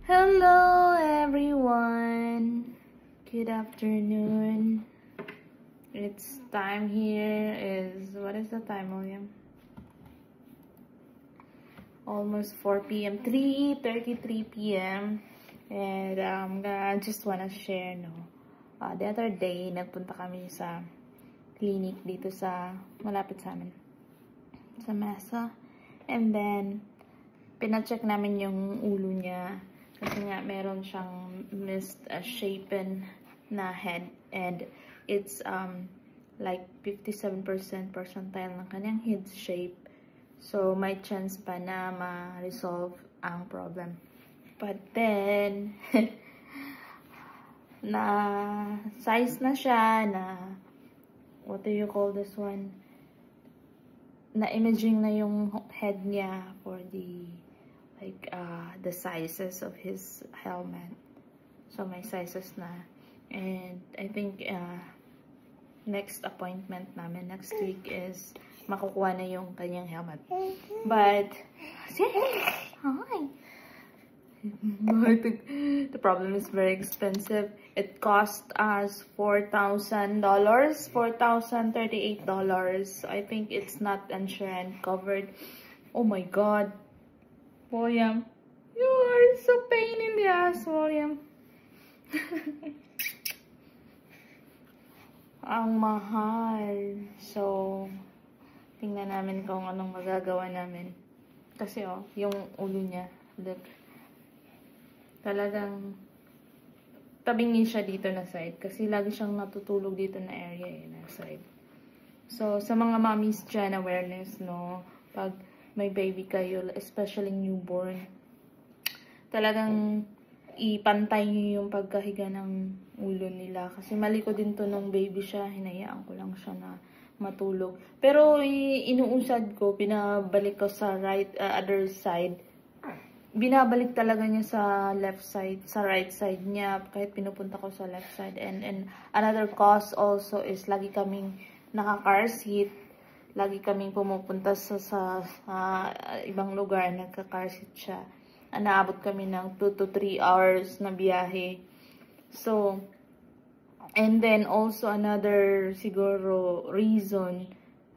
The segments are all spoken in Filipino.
Hello everyone, good afternoon. It's time here is, what is the time, William? Almost 4 p.m. 3:33 p.m. and I just wanna share, the other day nagpunta kami sa clinic dito sa malapit sa amin sa Mesa, and then pina-check namin yung ulo niya kasi nga meron siyang misshapen na head, and it's like 57% percentile ng kanyang head shape. So may chance pa na ma-resolve ang problem. But then na size na siya, na what do you call this one? Na imaging na yung head niya for the the sizes of his helmet. So may sizes na, and I think next appointment namin next week is makukuha na yung kanyang helmet. But the problem is very expensive. It cost us $4,000, $4,038. I think it's not insurance covered. Oh my god, William, you are so pain in the ass, William. Ang mahal. So tingnan namin kung anong magagawa namin. Kasi yung ulo niya, look, talagang tabingin siya dito na side. Kasi lagi siyang natutulog dito na area na side. So, sa mga mommies dyan, awareness, pag may baby kayo, especially newborn, talagang ipantay nyo yung pagkahiga ng ulo nila. Kasi maliko din to nung baby siya, hinayaan ko lang siya na matulog. Pero inuusad ko, pinabalik ko sa other side. Binabalik talaga niya sa left side, sa right side niya, kahit pinupunta ko sa left side. And another cause also is lagi kaming naka-car seat. Lagi kaming pumupunta sa ibang lugar, nagka-car seat siya. Naabot kami ng 2 to 3 hours na biyahe. So, and then also another siguro reason,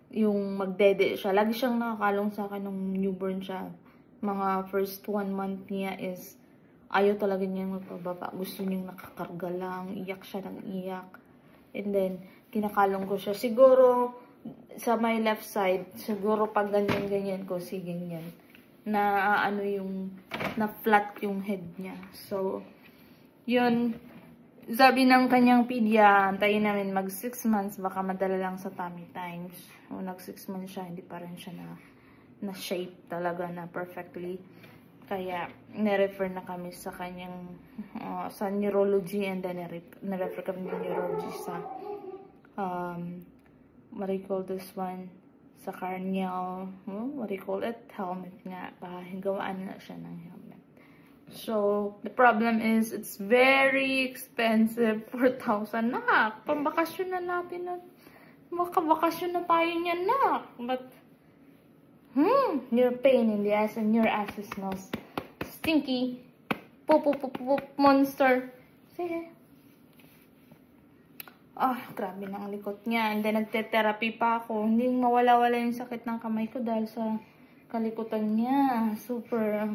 yung magdede siya. Lagi siyang nakakalong sa akin nung newborn siya. Mga first 1 month niya is ayaw talaga niyang magpababa. Gusto niyang nakakarga lang. Iyak siya ng iyak. And then, kinakalong ko siya. Siguro, sa my left side, siguro pag ganyan-ganyan ko, ganyan. Na na flat yung head niya. So, yun. Sabi ng kanyang pedya, antayin namin mag 6 months, baka madala lang sa tummy times. O nag 6 months siya, hindi pa rin siya na shape talaga na perfectly. Kaya, nirefer na kami sa kanyang, sa neurology, and then nirefer kami ng neurology sa, what do you call this one? Sa carnial, what do you call it? Helmet nga. Pahingawaan na siya ng helmet. So, the problem is, it's very expensive. 4,000 na. Pambakasyon na natin na. Makabakasyon na tayo niyan na. But, your pain in the ass and your ass smells stinky. Poop, monster. Sige. Grabe na ang likot niya. And then, nagte-therapy pa ako. Hindi mawala-wala yung sakit ng kamay ko dahil sa kalikutan niya. Super